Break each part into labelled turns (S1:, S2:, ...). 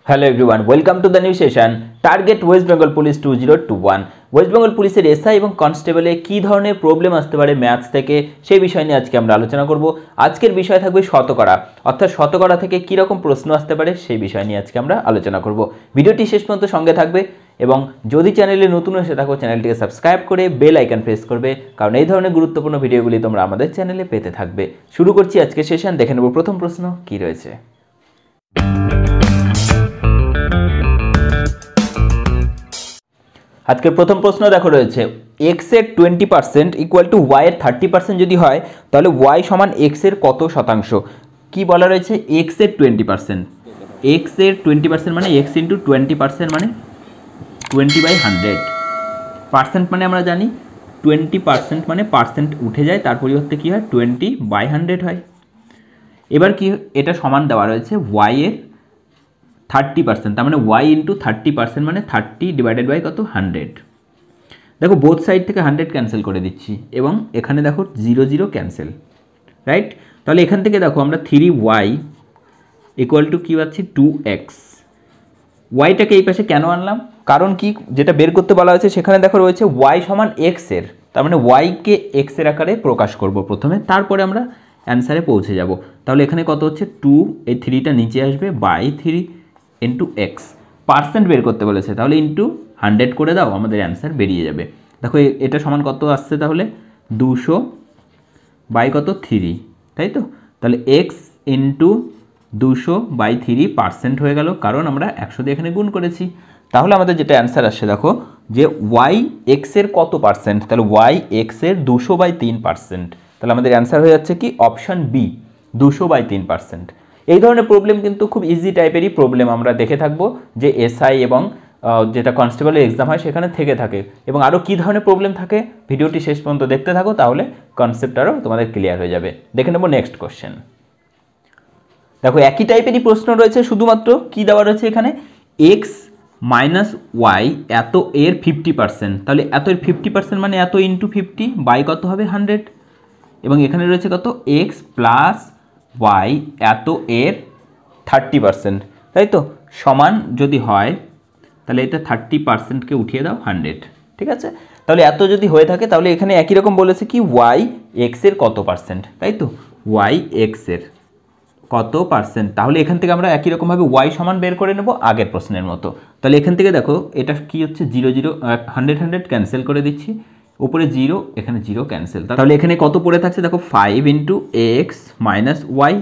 S1: Hello everyone, welcome to the new session. Target West Bengal police 2021। West Bengal পুলিশের SI এবং কনস্টেবলে কী ধরনের problem আসতে পারে ম্যাথস থেকে, সেই বিষয় নিয়ে আজকে আমরা আলোচনা করব। আজকের বিষয় থাকবে শতকরা, অর্থাৎ শতকরা থেকে কী রকম প্রশ্ন আসতে পারে সেই বিষয় নিয়ে আজকে আমরা আলোচনা করব। ভিডিওটি শেষ পর্যন্ত সঙ্গে থাকবে এবং যদি চ্যানেলে নতুন এসে থাকো চ্যানেলটিকে সাবস্ক্রাইব করে বেল আইকন প্রেস করবে, কারণ এই ধরনের গুরুত্বপূর্ণ ভিডিওগুলি তোমরা আমাদের চ্যানেলে পেতে থাকবে। শুরু করছি আজকের সেশন। দেখে নেব প্রথম প্রশ্ন কী রয়েছে। আজকের প্রথম প্রশ্ন দেখো রয়েছে, এক্স এর 20% ইকুয়াল টু ওয়াই এর 30% যদি হয় তাহলে ওয়াই সমান এক্স এর কত শতাংশ। কি বলা রয়েছে? এক্স এর 20%, এক্স এর 20% মানে এক্স ইন্টু 20% মানে 20/100। পার্সেন্ট মানে আমরা জানি 20% মানে পার্সেন্ট উঠে যায়, তার পরিবর্তে কী হয় 20/100 হয়। এবার কি এটা সমান দেওয়া রয়েছে ওয়াই এর 30%, তার মানে ওয়াই ইন্টু 30% মানে 30 ডিভাইডেড বাই কত 100। দেখো বোথ সাইড থেকে 100 ক্যান্সেল করে দিচ্ছি এবং এখানে দেখো 0 0 ক্যান্সেল, রাইট? তাহলে এখান থেকে দেখো আমরা 3y ইকুয়াল টু কী পাচ্ছি 2x। ওয়াইটাকে এই পাশে কেন আনলাম? কারণ কি, যেটা বের করতে বলা হয়েছে সেখানে দেখো রয়েছে y সমান x এর, তার মানে ওয়াইকে x এর আকারে প্রকাশ করব প্রথমে, তারপরে আমরা অ্যান্সারে পৌঁছে যাব। তাহলে এখানে কত হচ্ছে 2, এই 3টা নিচে আসবে, বাই 3 ইন্টু এক্স। পার্সেন্ট বের করতে বলেছে, তাহলে ইন্টু 100 করে দাও, আমাদের অ্যান্সার বেরিয়ে যাবে। দেখো এটা সমান কত আসছে, তাহলে 200 বাই কত 3, তাই তো? তাহলে এক্স ইন্টু 200/3 হয়ে গেল, কারণ আমরা 100 দিয়ে এখানে গুণ করেছি। তাহলে আমাদের যেটা অ্যান্সার আসছে দেখো যে ওয়াই এক্সের কত পার্সেন্ট, তাহলে ওয়াই এক্সের 200/3%। তাহলে আমাদের অ্যান্সার হয়ে যাচ্ছে কি অপশান বি, 200/3%। এই ধরনের প্রবলেম কিন্তু খুব ইজি টাইপেরই প্রবলেম আমরা দেখে থাকবো, যে এসআই এবং যেটা কনস্টেবলের এক্সাম হয় সেখানে থেকে থাকে। এবং আরও কী ধরনের প্রবলেম থাকে ভিডিওটি শেষ পর্যন্ত দেখতে থাকো, তাহলে কনসেপ্ট আরও তোমাদের ক্লিয়ার হয়ে যাবে। দেখে নেব নেক্সট কোশ্চেন। দেখো একই টাইপেরই প্রশ্ন রয়েছে, শুধুমাত্র কি দেওয়া রয়েছে এখানে, এক্স মাইনাস ওয়াই এত এর 50%, তাহলে এত এর 50% মানে এত ইন্টু 50 বাই কত হবে 100। এবং এখানে রয়েছে কত এক্স প্লাস ওয়াই এত এর 30%, তাই তো? সমান যদি হয় তাহলে এটা 30%কে উঠিয়ে দাও 100, ঠিক আছে? তাহলে এত যদি হয়ে থাকে তাহলে এখানে একই রকম বলেছে কি ওয়াই এক্সের কত পার্সেন্ট, তাই তো? ওয়াই এক্সের কত পার্সেন্ট, তাহলে এখান থেকে আমরা একই রকমভাবে ওয়াই সমান বের করে নেব আগের প্রশ্নের মতো। তাহলে এখান থেকে দেখো এটা কি হচ্ছে 0 0 100 ক্যান্সেল করে দিচ্ছি, উপরে 0 এখানে 0 ক্যান্সেল। তাহলে এখানে কত পড়ে থাকছে দেখো 5 ইন্টু এক্স মাইনাস ওয়াই,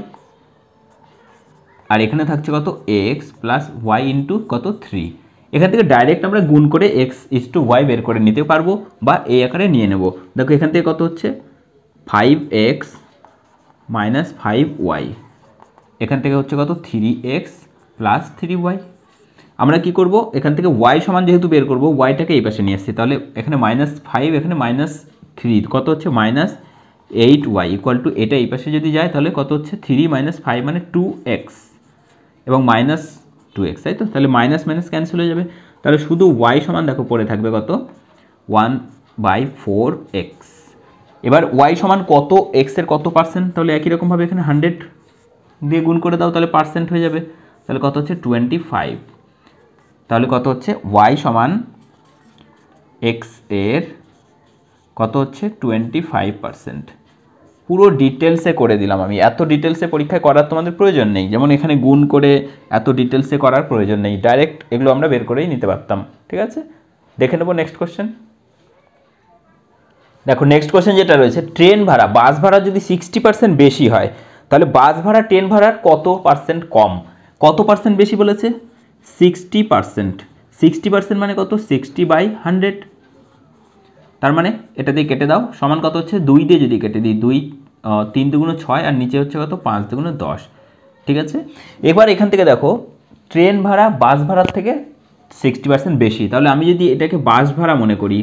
S1: আর এখানে থাকছে কত এক্স প্লাস ওয়াই ইন্টু কত 3। এখান থেকে ডাইরেক্ট আমরা গুণ করে এক্স ইস টু ওয়াই বের করে নিতে পারবো বা এই আকারে নিয়ে নেব। দেখো এখান থেকে কত হচ্ছে 5x মাইনাস 5y, এখান থেকে হচ্ছে কত 3x প্লাস 3y। আমরা কি করব, এখান থেকে y সমান যেহেতু বের করব, ওয়াইটাকে এই পাশে নিয়ে আসছি, তাহলে এখানে -5 এখানে -3 কত হচ্ছে -8y ইকুয়াল টু, এটা এই পাশে যদি যায় তাহলে কত হচ্ছে 3 - 5 মানে 2x এবং -2x, তাই তো? তাহলে মাইনাস মাইনাস ক্যান্সেল হয়ে যাবে, তাহলে শুধু y সমান দেখো পড়ে থাকবে কত 1/4x। এবার y সমান কত x এর কত পার্সেন্ট, তাহলে একই রকমভাবে এখানে 100 দিয়ে গুণ করে দাও, তাহলে পার্সেন্ট হয়ে যাবে। তাহলে কত হচ্ছে 25, তাহলে কত হচ্ছে y সমান x এর কত হচ্ছে 25%। পুরো ডিটেলসে করে দিলাম আমি, এত ডিটেলসে পরীক্ষায় করার তোমাদের প্রয়োজন নেই, যেমন এখানে গুণ করে এত ডিটেলসে করার প্রয়োজন নেই, ডাইরেক্ট এগুলো আমরা বের করেই নিতে পারতাম, ঠিক আছে? দেখে নেব নেক্সট কোশ্চেন। দেখো নেক্সট কোশ্চেন যেটা রয়েছে, ট্রেন ভাড়া বাস ভাড়া যদি 60% বেশি হয় তাহলে বাস ভাড়া ট্রেন ভাড়ার কত পার্সেন্ট কম। কত পার্সেন্ট বেশি বলেছে? 60%। 60% মানে কত 60/100, তার মানে এটা দিয়ে কেটে দাও, সমান কত হচ্ছে 2 দিয়ে যদি কেটে দিই 2 3 দুগুণ 6 আর নিচে হচ্ছে কত 5 দুগুণ 10, ঠিক আছে? এবার এখান থেকে দেখো ট্রেন ভাড়া বাস ভাড়ার থেকে 60% বেশি, তাহলে আমি যদি এটাকে বাস ভাড়া মনে করি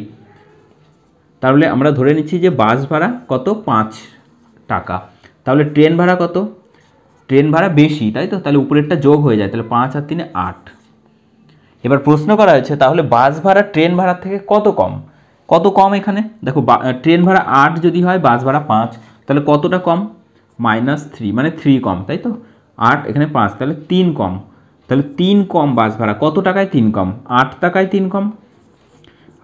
S1: তাহলে আমরা ধরে নিচ্ছি যে বাস ভাড়া কত 5 টাকা, তাহলে ট্রেন ভাড়া কত, ট্রেন ভাড়া বেশি, তাই তো? তাহলে উপরেরটা যোগ হয়ে যায়, তাহলে 5 আর 3 8। এবার প্রশ্ন করা হয়েছে তাহলে বাস ভাড়া ট্রেন ভাড়ার থেকে কত কম, কত কম এখানে দেখো ট্রেন ভাড়া 8 যদি হয় বাস ভাড়া 5, তাহলে কতটা কম -3 মানে 3 কম, তাই তো? 8 এখানে 5 তাহলে 3 কম, তাহলে 3 কম বাস ভাড়া, কত টাকায় 3 কম? 8 টাকায় 3 কম।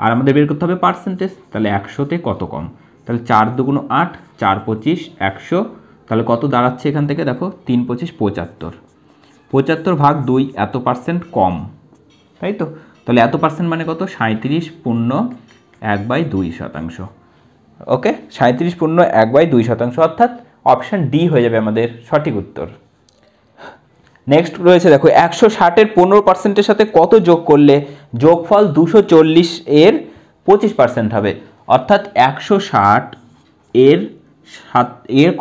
S1: আর আমাদের বের করতে হবে পার্সেন্টেজ, তাহলে 100-তে কত কম? তাহলে 4 দুগুণ 8, 4 25 100, তাহলে কত দাঁড়াচ্ছে এখান থেকে দেখো, 3 25 75, 75 ভাগ 2 এত পার্সেন্ট কম, তাই তো? তাহলে এত পার্সেন্ট মানে কত? 37.1/2%। ওকে, 37.1/2%, অর্থাৎ অপশান ডি হয়ে যাবে আমাদের সঠিক উত্তর। নেক্সট রয়েছে দেখো, 160-এর 15%-এর সাথে কত যোগ করলে যোগফল 240 এর 25% হবে? অর্থাৎ 160-এর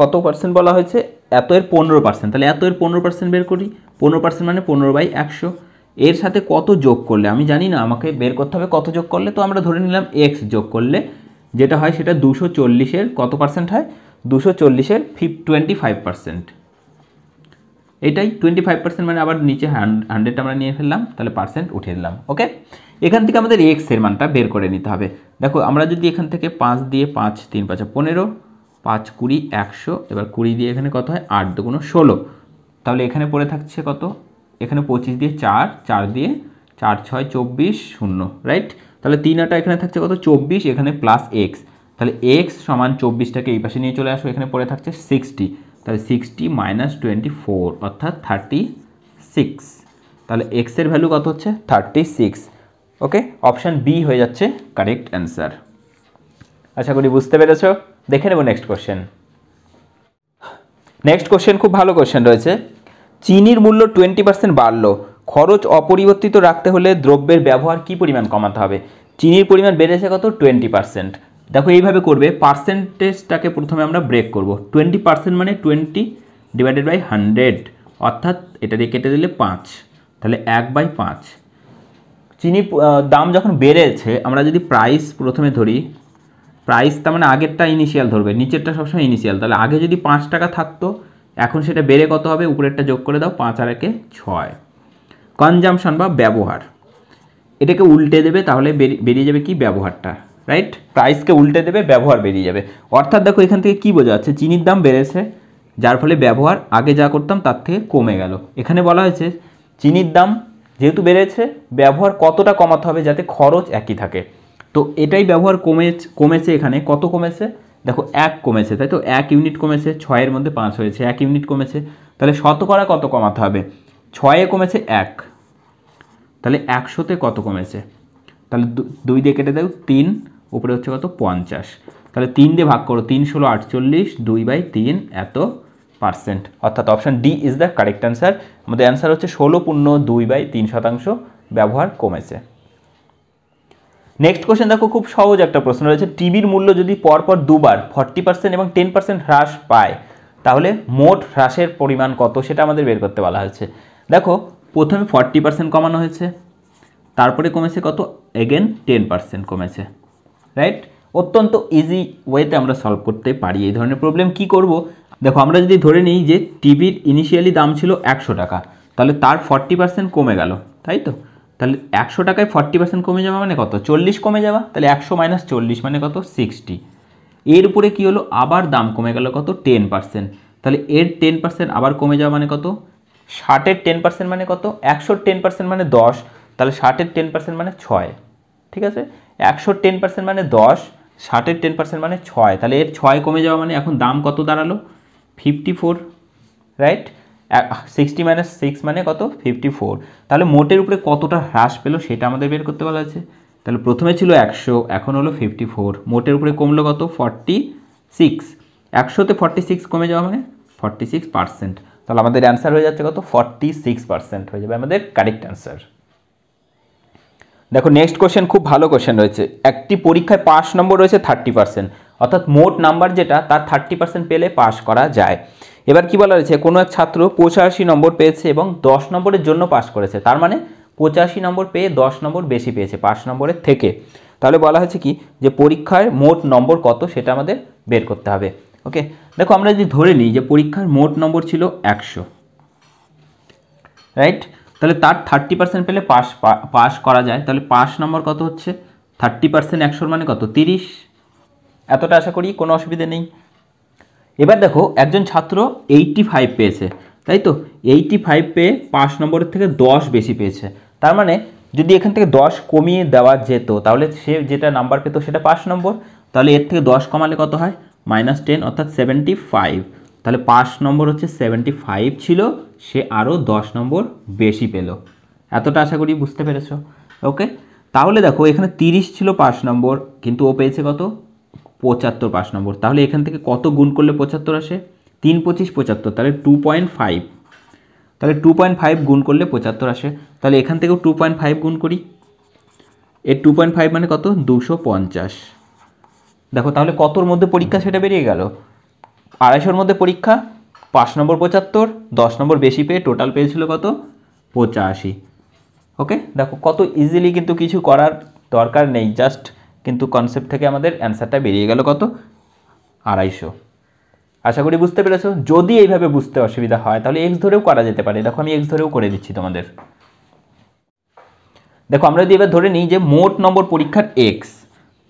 S1: কত পার্সেন্ট বলা হয়েছে? এত এর 15%, তাহলে এত এর 15% বের করি। 15% মানে 15/100। এর সাথে কত যোগ করলে, আমি জানি না, আমাকে বের করতে হবে কত যোগ করলে। তো আমরা ধরে নিলাম এক্স যোগ করলে যেটা হয় সেটা 240-এর কত পার্সেন্ট হয়? 240-এর 25%। এটাই 25% মানে আবার নিচে 100 আমরা নিয়ে ফেললাম, তাহলে পার্সেন্ট উঠিয়ে দিলাম। ওকে, এখান থেকে আমাদের এক্স এর মানটা বের করে নিতে হবে। দেখো আমরা যদি এখান থেকে 5 দিয়ে 5 3 5 15, 5 20 100, এবার 20 দিয়ে এখানে কত হয়? 8 দুগুণ 16, তাহলে এখানে পড়ে থাকছে কত? এখানে 25 দিয়ে 4, 4 দিয়ে 4 6 24 0, রাইট? তাহলে 3 আটা এখানে থাকছে কত? 24, এখানে প্লাস এক্স, তাহলে এক্স সমান 24টাকে এই পাশে নিয়ে চলে আসো, এখানে পড়ে থাকছে 60, তাহলে 60 - 24 অর্থাৎ 36, তাহলে এক্স এর ভ্যালু কত হচ্ছে? 36। ওকে, অপশান বি হয়ে যাচ্ছে কারেক্ট অ্যান্সার। আশা করি বুঝতে পেরেছো। দেখে নেব নেক্সট কোশ্চেন। নেক্সট কোশ্চেন খুব ভালো কোশ্চেন রয়েছে। চিনির মূল্য 20% বাড়লো, খরচ অপরিবর্তিত রাখতে হলে দ্রব্যের ব্যবহার কি পরিমাণ কমাতে হবে? চিনির পরিমাণ বেড়েছে কত? 20%। দেখো এইভাবে করবে, পার্সেন্টেজটাকে প্রথমে আমরা ব্রেক করব। 20% মানে 20/100, অর্থাৎ এটা দিয়ে কেটে দিলে 5, তাহলে 1/5। চিনির দাম যখন বেড়েছে, আমরা যদি প্রাইস প্রথমে ধরি, প্রাইস তার মানে আগেরটা ইনিশিয়াল ধরবে, নিচেরটা সবসময় ইনিশিয়াল। তাহলে আগে যদি 5 টাকা থাকতো, এখন সেটা বেড়ে কত হবে? উপরেরটা যোগ করে দাও, 5 আর 1 6। কনজামশন বা ব্যবহার, এটাকে উল্টে দেবে, তাহলে বেরিয়ে যাবে কি? ব্যবহারটা, রাইট? প্রাইসকে উল্টে দেবে, ব্যবহার বেরিয়ে যাবে। অর্থাৎ দেখো এখান থেকে কি বোঝা যাচ্ছে? চিনির দাম বেড়েছে, যার ফলে ব্যবহার আগে যা করতাম তার থেকে কমে গেল। এখানে বলা হয়েছে চিনির দাম যেহেতু বেড়েছে, ব্যবহার কতটা কমাতে হবে যাতে খরচ একই থাকে। তো এটাই ব্যবহার কমেছে। এখানে কত কমেছে? দেখো 1 কমেছে, তাই তো? 1 ইউনিট কমেছে, 6-এর মধ্যে 5 হয়েছে, 1 ইউনিট কমেছে। তাহলে শতকরা কত কমাতে হবে? 6-এ কমেছে 1, তাহলে 100-তে কত কমেছে? তাহলে 2 দিয়ে কেটে দাও, 3, উপরে হচ্ছে কত? 50, তাহলে 3 দিয়ে ভাগ করো, 3 ষোলো 48, 2/3 এত পার্সেন্ট, অর্থাৎ option D is the correct answer. আমাদের অ্যান্সার হচ্ছে 16.2/3% ব্যবহার কমেছে। নেক্সট কোশ্চেন দেখো, খুব সহজ একটা প্রশ্ন রয়েছে। টিভির মূল্য যদি পরপর দুবার 40% এবং 10% হ্রাস পায়, তাহলে মোট হ্রাসের পরিমাণ কত? সেটা আমাদের বের করতে বলা হয়েছে। দেখো প্রথমে 40% কমানো হয়েছে, তারপরে কমেছে কত? এগেন 10% কমেছে, রাইট? অত্যন্ত ইজি ওয়েতে আমরা সলভ করতে পারি এই ধরনের প্রবলেম। কি করব? দেখো আমরা যদি ধরে নিই যে টিভির ইনিশিয়ালি দাম ছিল 100 টাকা, তাহলে তার 40% কমে গেল, তাই তো? তাহলে 100 টাকায় 40% কমে যাওয়া মানে কত? 40 কমে যাওয়া। তাহলে 100 - 40 মানে কত? 60। এর উপরে কি হলো? আবার দাম কমে গেল কত? 10%। তাহলে এর 10% আবার কমে যাওয়া মানে কত? 60-এর 10% মানে কত? 100-র 10% মানে 10, তাহলে 60-এর 10% মানে 6, ঠিক আছে? 100-র 10% মানে 10, 60-এর 10% মানে 6, তাহলে এর 6 কমে যাওয়া মানে এখন দাম কত দাঁড়ালো? 54, রাইট? 60 - 6 মানে কত? 54। তাহলে মোটের উপরে কতটা হ্রাস পেলো সেটা আমাদের বের করতে বলা আছে। তাহলে প্রথমে ছিল 100, এখন হলো 54, মোটের উপরে কমলো কত? 46। 100-তে 46 কমে যাওয়া মানে 46%। তাহলে আমাদের অ্যান্সার হয়ে যাচ্ছে কত? 46% হয়ে যাবে আমাদের কারেক্ট অ্যান্সার। দেখো নেক্সট কোশ্চেন খুব ভালো কোশ্চেন রয়েছে। একটি পরীক্ষায় পাস নম্বর রয়েছে 30%, অর্থাৎ মোট নাম্বার যেটা তার 30% পেলে পাস করা যায়। এবার কি বলা রয়েছে? কোনো এক ছাত্র 85 নম্বর পেয়েছে এবং 10 নম্বরের জন্য পাস করেছে, তার মানে 85 নম্বর পেয়ে 10 নম্বর বেশি পেয়েছে 5 নম্বরের থেকে। তাহলে বলা হয়েছে কি যে পরীক্ষার মোট নম্বর কত সেটা আমাদের বের করতে হবে। ওকে, দেখো আমরা যদি ধরে নিই যে পরীক্ষার মোট নম্বর ছিল 100, রাইট? তাহলে তার 30% পেলে পাস করা যায়। তাহলে পাস নম্বর কত হচ্ছে? 30% 100 মানে কত? 30। এতটা আশা করি কোনো অসুবিধা নেই। এবার দেখো একজন ছাত্র 85 পেয়েছে, তাই তো 85 পেয়ে 5 নম্বরের থেকে 10 বেশি পেয়েছে। তার মানে যদি এখান থেকে 10 কমিয়ে দেওয়া যেত তাহলে সে যেটা নাম্বার পেতো সেটা 5 নম্বর, তাহলে এর থেকে 10 কমালে কত হয় -10 অর্থাৎ 75। তাহলে 5 নম্বর হচ্ছে 75 ছিল, সে আরও 10 নম্বর বেশি পেল। এতটা আশা করি বুঝতে পেরেছো। ওকে, তাহলে দেখো এখানে 30 ছিল 5 নম্বর, কিন্তু ও পেয়েছে কত 75 5 নম্বর। তাহলে এখান থেকে কত গুণ করলে 75 আসে, 3 25 75, তাহলে 2.5, তাহলে 2.5 গুণ করলে 75 আসে। তাহলে এখান থেকেও 2.5 গুণ করি, এর 2.5 মানে কত 250। দেখো তাহলে কতর মধ্যে পরীক্ষা সেটা বেরিয়ে গেল, 250-র মধ্যে পরীক্ষা, 5 নম্বর 75, 10 নম্বর বেশি পেয়ে টোটাল পেয়েছিল কত 85। ওকে, দেখো কত ইজিলি, কিন্তু কিছু করার দরকার নেই, জাস্ট কিন্তু কনসেপ্ট থেকে আমাদের অ্যান্সারটা বেরিয়ে গেল কত 250। আশা করি বুঝতে পেরেছো। যদি এইভাবে বুঝতে অসুবিধা হয় তাহলে এক্স ধরেও করা যেতে পারে। দেখো আমি এক্স ধরেও করে দিচ্ছি তোমাদের। দেখো আমরা যদি এবার ধরে নিই যে মোট নম্বর পরীক্ষার এক্স,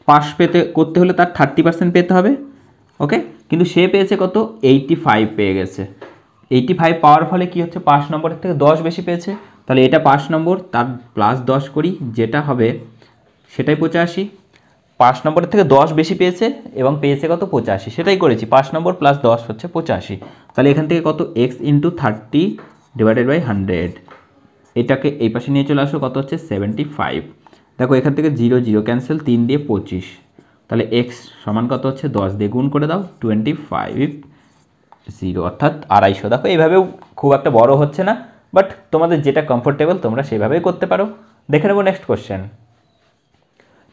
S1: পাস পেতে করতে হলে তার 30% পেতে হবে। ওকে, কিন্তু সে পেয়েছে কত 85 পেয়ে গেছে। 85 পাওয়ার ফলে কি হচ্ছে 5 নম্বরের থেকে 10 বেশি পেয়েছে, তাহলে এটা 5 নম্বর, তার +10 করি, যেটা হবে সেটাই 85। 5 নম্বরের থেকে 10 বেশি পেয়েছে এবং পেয়েছে কত 85, সেটাই করেছি, 5 নম্বর +10 হচ্ছে 85। তাহলে এখান থেকে কত x × 30/100, এটাকে এই পাশে নিয়ে চলে আসো, কত হচ্ছে 75। দেখো এখান থেকে 0 0 ক্যান্সেল, 3 দিয়ে 25, তাহলে x সমান কত হচ্ছে 10 দিয়ে গুণ করে দাও, 25 0 অর্থাৎ 250। দেখো এইভাবেও খুব একটা বড় হচ্ছে না, বাট তোমাদের যেটা কমফোর্টেবল তোমরা সেভাবেই করতে পারো। দেখে নেবো নেক্সট কোশ্চেন।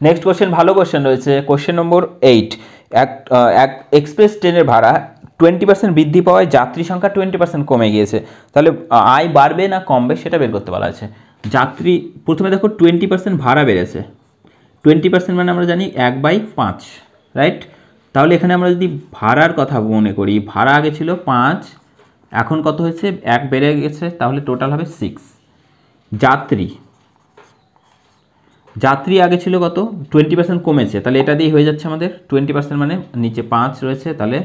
S1: নেক্সট কোশ্চেন ভালো কোশ্চেন রয়েছে, কোশ্চেন নম্বর 8। এক এক্সপ্রেস ট্রেনের ভাড়া 20% বৃদ্ধি পাওয়ায় যাত্রী সংখ্যা 20% কমে গিয়েছে, তাহলে আয় বাড়বে না কমবে সেটা বের করতে বলা আছে। যাত্রী প্রথমে দেখো 20% ভাড়া বেড়েছে, 20% মানে আমরা জানি 1/5, রাইট। তাহলে এখানে আমরা যদি ভাড়ার কথা মনে করি, ভাড়া আগে ছিল 5, এখন কত হয়েছে 1 বেড়ে গেছে, তাহলে টোটাল হবে 6। যাত্রী আগে ছিল কত 20% কমেছে, তাহলে এটা দিয়ে হয়ে যাচ্ছে আমাদের 20% মানে নিচে 5 রয়েছে, তাহলে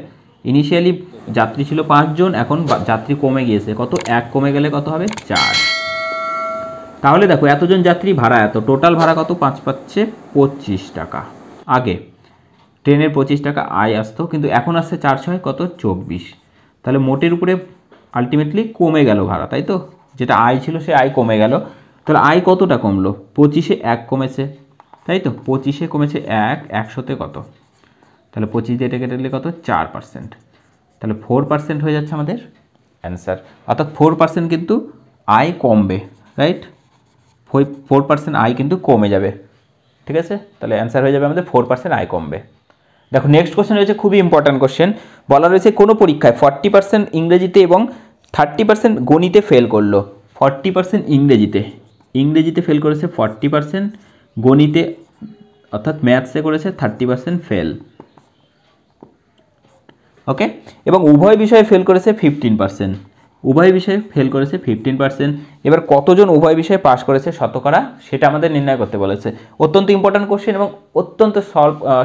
S1: ইনিশিয়ালি যাত্রী ছিল 5 জন, এখন যাত্রী কমে গিয়েছে কত 1 কমে গেলে কত হবে 4। তাহলে দেখো এতজন যাত্রী ভাড়া এত, টোটাল ভাড়া কত 5 পাচ্ছে 25 টাকা। আগে ট্রেনের 25 টাকা আয় আসতো, কিন্তু এখন আসছে 4 6 কত 24, তাহলে মোটের উপরে আলটিমেটলি কমে গেল ভাড়া, তাই তো, যেটা আয় ছিল সে আয় কমে গেল। তাহলে আয় কতটা কমলো 25-এ 1 কমেছে, তাই তো, 25-এ কমেছে 1, 100-তে কত, তাহলে 25 দিয়ে কেটে দিলে কত 4%, তাহলে 4% হয়ে যাচ্ছে আমাদের অ্যান্সার। অর্থাৎ 4% কিন্তু আয় কমবে, রাইট, 4% আয় কিন্তু কমে যাবে, ঠিক আছে। তাহলে অ্যান্সার হয়ে যাবে আমাদের 4% আয় কমবে। দেখো নেক্সট কোশ্চেন রয়েছে খুবই ইম্পর্ট্যান্ট কোশ্চেন, বলা রয়েছে কোনো পরীক্ষায় 40% ইংরেজিতে এবং 30% গণিতে ফেল করলো। 40% ইংরেজিতে ফেল করেছে 40%, গণিতে অর্থাৎ ম্যাথসে করেছে 30% ফেল। ওকে, এবং উভয় বিষয়ে ফেল করেছে 15%, উভয় বিষয়ে ফেল করেছে 15%। এবার কতজন উভয় বিষয়ে পাস করেছে শতকরা সেটা আমাদের নির্ণয় করতে বলেছে। অত্যন্ত ইম্পর্ট্যান্ট কোশ্চেন এবং অত্যন্ত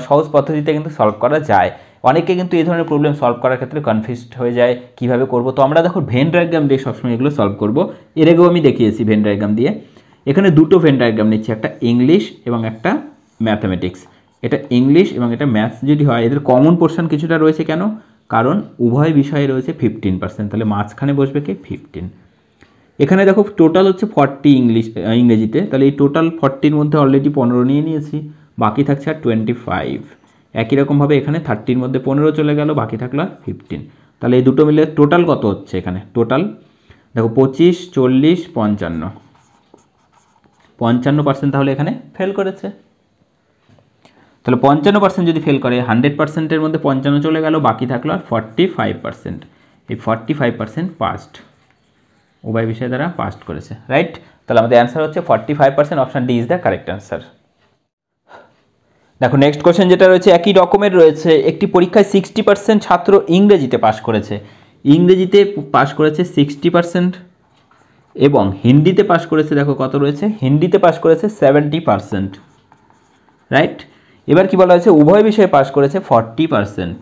S1: সহজ পদ্ধতিতে কিন্তু সলভ করা যায়। অনেকে কিন্তু এই ধরনের প্রবলেম সলভ করার ক্ষেত্রে কনফিউজড হয়ে যায় কীভাবে করব। তো আমরা দেখো ভেন ডায়াগ্রাম দিয়ে সবসময় এগুলো সলভ করব। এর আগেও আমি দেখিয়েছি ভেন ডায়াগ্রাম দিয়ে। এখানে দুটো ভেন ডায়াগ্রাম নিচ্ছি, একটা ইংলিশ এবং একটা ম্যাথামেটিক্স। এটা ইংলিশ এবং এটা ম্যাথস যদি হয়, এদের কমন পোর্শন কিছুটা রয়েছে, কেন, কারণ উভয় বিষয়ে রয়েছে 15%, তাহলে মাঝখানে বসবে কি 15। এখানে দেখো টোটাল হচ্ছে 40 ইংরেজিতে, তাহলে এই টোটাল 40-র মধ্যে অলরেডি 15 নিয়ে নিয়েছি, বাকি থাকছে আর 25। একই রকমভাবে এখানে 30-র মধ্যে 15 চলে গেল, বাকি থাকলো আর 15। তাহলে এই দুটো মিলে টোটাল কত হচ্ছে এখানে, টোটাল দেখো 25 40 55% তাহলে এখানে ফেল করেছে। তাহলে 55% যদি ফেল করে, 100%-এর মধ্যে 55 চলে গেল, বাকি থাকলো আর 45%। এই 45% পাস্ট, উভয় বিষয় দ্বারা পাস্ট করেছে, রাইট। তাহলে আমাদের অ্যান্সার হচ্ছে 45%, option D is the correct answer. দেখো নেক্সট কোশ্চেন যেটা রয়েছে একই রকমের রয়েছে, একটি পরীক্ষায় 60% ছাত্র ইংরেজিতে পাস করেছে, ইংরেজিতে পাস করেছে 60% এবং হিন্দিতে পাস করেছে, দেখো কত রয়েছে, হিন্দিতে পাস করেছে 70%, রাইট। এবার কি বলা হয়েছে, উভয় বিষয়ে পাস করেছে 40%।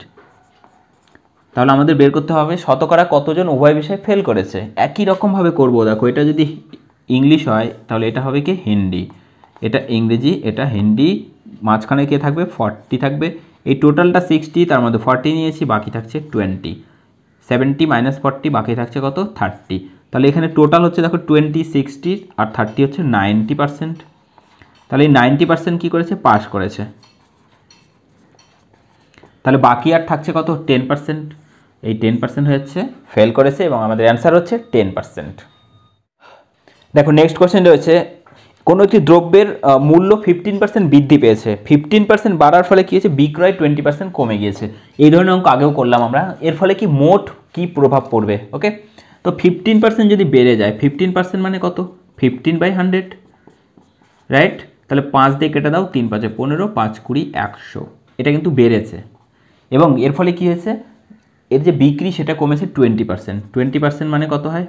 S1: তাহলে আমাদের বের করতে হবে শতকরা কতজন উভয় বিষয়ে ফেল করেছে। একই রকমভাবে করব। দেখো এটা যদি ইংলিশ হয় তাহলে এটা হবে কি হিন্দি, এটা ইংরেজি, এটা হিন্দি, মাঝখানে কে থাকবে 40 থাকবে। এই টোটালটা 60, তার মধ্যে 40 নিয়েছি, বাকি থাকছে 20, 70 মাইনাস 40 বাকি থাকছে কত 30। তাহলে এখানে টোটাল হচ্ছে দেখো 20, 60 আর 30 হচ্ছে 90%। তাহলে এই 90% কী করেছে, পাস করেছে। তাহলে বাকি আর থাকছে কত 10%। এই 10% হচ্ছে ফেল করেছে এবং আমাদের অ্যান্সার হচ্ছে 10%। দেখো নেক্সট কোশ্চেন রয়েছে, কোনো একটি দ্রব্যের মূল্য 15% বৃদ্ধি পেয়েছে, 15% বাড়ার ফলে কী হয়েছে, বিক্রয় 20% কমে গিয়েছে। এই ধরনের অঙ্ক আগেও করলাম আমরা। এর ফলে কি মোট কি প্রভাব পড়বে, ওকে। তো 15% যদি বেড়ে যায়, 15% মানে কত, 15/100, রাইট। তাহলে 5 দিয়ে কেটে দাও, 3 5 15, 5 20 100, এটা কিন্তু বেড়েছে। এবং এর ফলে কি হয়েছে, এর যে বিক্রি সেটা কমেছে 20%। 20% মানে কত হয়,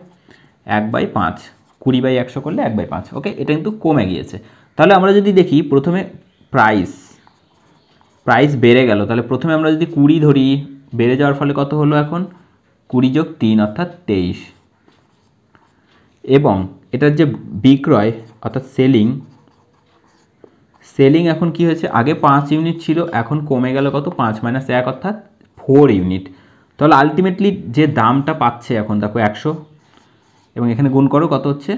S1: 1/5, 20/100 করলে 1/5, ওকে। এটা কিন্তু কমে গিয়েছে। তাহলে আমরা যদি দেখি প্রথমে প্রাইস বেড়ে গেল, তাহলে প্রথমে আমরা যদি 20 ধরি, বেড়ে যাওয়ার ফলে কত হলো, এখন 20 + 3 অর্থাৎ 23। এবং এটার যে বিক্রয় অর্থাৎ সেলিং এখন কি হয়েছে, আগে 5 ইউনিট ছিল, এখন কমে গেল কত, 5 - 1 অর্থাৎ 4 ইউনিট। তাহলে আলটিমেটলি যে দামটা পাচ্ছে এখন দেখো 100, এবং এখানে গুণ করো কত হচ্ছে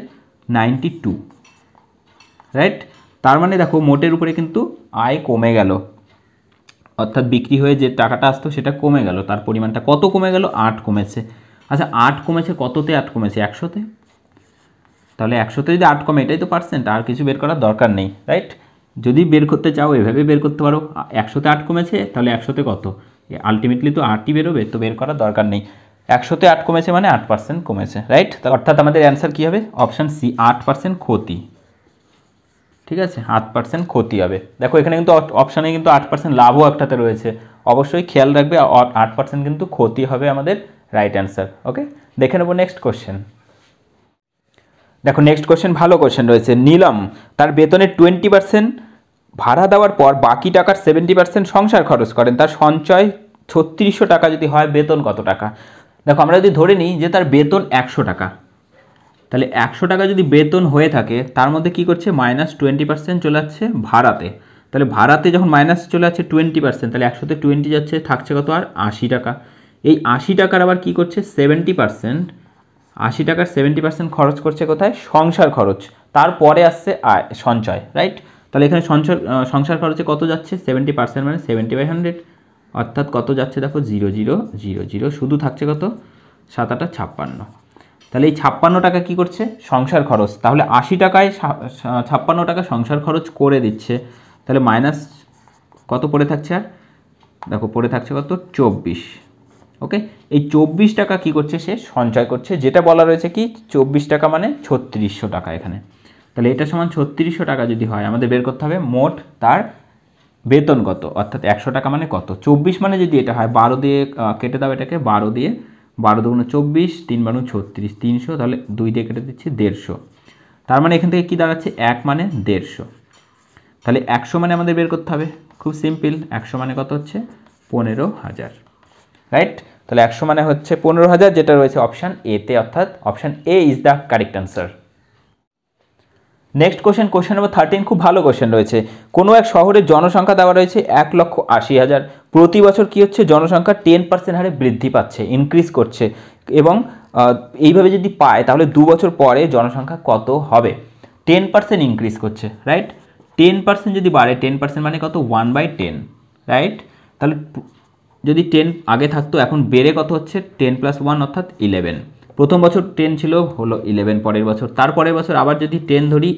S1: 92, রাইট। তার মানে দেখো মোটের উপরে কিন্তু আয় কমে গেল, অর্থাৎ বিক্রি হয়ে যে টাকাটা আসতো সেটা কমে গেল। তার পরিমাণটা কত কমে গেল, 8 কমেছে। আচ্ছা 8 কমেছে, কততে 8 কমেছে, 100-তে। তাহলে 100-তে যদি 8 কমে, এটাই তো পার্সেন্ট, আর কিছু বের করার দরকার নেই, রাইট। যদি বের করতে চাও এভাবে বের করতে পারো, 100-তে 8 কমেছে, তাহলে 100-তে কত, আলটিমেটলি তো 8ই বেরোবে, তো বের করার দরকার নেই। 100-তে 8 কমেছে মানে 8% কমেছে, রাইট। অর্থাৎ আমাদের অ্যান্সার কী হবে, অপশান সি, 8% ক্ষতি। ঠিক আছে, 8% ক্ষতি হবে। দেখো এখানে কিন্তু অপশানে কিন্তু 8% লাভও একটাতে রয়েছে, অবশ্যই খেয়াল রাখবে। 8% কিন্তু ক্ষতি হবে আমাদের রাইট অ্যান্সার, ওকে। দেখে নেবো নেক্সট কোশ্চেন। দেখো নেক্সট কোশ্চেন, ভালো কোশ্চেন রয়েছে। নীলম তার বেতনের 20% ভাড়া দেওয়ার পর বাকি টাকার 70% সংসার খরচ করেন, তার সঞ্চয় 3600 টাকা যদি হয়, বেতন কত টাকা। দেখো আমরা যদি ধরে নিই যে তার বেতন 100 টাকা, তাহলে 100 টাকা যদি বেতন হয়ে থাকে, তার মধ্যে কি করছে, -20% চলে যাচ্ছে ভাড়াতে। তাহলে ভাড়াতে যখন মাইনাস চলে যাচ্ছে 20%, তাহলে 100-তে 20 যাচ্ছে, থাকছে কত আর 80 টাকা। এই 80 টাকার আবার কি করছে 70%, 80 টাকার 70% খরচ করছে কোথায়, সংসার খরচ। তারপরে আসছে আয়, সঞ্চয়, রাইট। তাহলে এখানে সংসার খরচে কত যাচ্ছে, 70% মানে 70/100, অর্থাৎ কত যাচ্ছে দেখো 0000, শুধু থাকছে কত 7 8 56। তাহলে এই 56 টাকা কি করছে, সংসার খরচ। তাহলে 80 টাকায় 56 টাকা সংসার খরচ করে দিচ্ছে, তাহলে মাইনাস কত পড়ে থাকছে, আর দেখো পড়ে থাকছে কত 24, ওকে। এই 24 টাকা কি করছে, সে সঞ্চয় করছে, যেটা বলা রয়েছে কি 24 টাকা মানে 3600 টাকা এখানে। তাহলে এটা সমান 3600 টাকা যদি হয়, আমাদের বের করতে হবে মোট তার বেতন কত, অর্থাৎ 100 টাকা মানে কত। 24 মানে যদি এটা হয়, 12 দিয়ে কেটে দাও এটাকে, 12 দিয়ে, 12 দুগুণে 24, 3 বারো 36, 300, তাহলে 2 দিয়ে কেটে দিচ্ছি 150। তার মানে এখান থেকে কী দাঁড়াচ্ছে, 1 মানে 150। তাহলে 100 মানে আমাদের বের করতে হবে, খুব সিম্পল। 100 মানে কত হচ্ছে 15,000, রাইট। তাহলে 100 মানে হচ্ছে 15,000, যেটা রয়েছে অপশান এতে, অর্থাৎ option A is the correct answer. Next question, question number 13, খুব ভালো কোশ্চেন রয়েছে। কোনো এক শহরের জনসংখ্যা দেওয়া রয়েছে 1,80,000, প্রতি বছর কী হচ্ছে, জনসংখ্যা 10% হারে বৃদ্ধি পাচ্ছে, ইনক্রিজ করছে। এবং এইভাবে যদি পায়, তাহলে 2 বছর পরে জনসংখ্যা কত হবে। 10% ইনক্রিজ করছে, রাইট। 10% যদি বাড়ে, 10% মানে কত 1/10, রাইট। তাহলে যদি 10 আগে থাকতো, এখন বেড়ে কত হচ্ছে 10 + 1 অর্থাৎ 11। প্রথম বছর 10 ছিল, হলো 11 পরের বছর, তারপরের বছর আবার যদি 10 ধরি,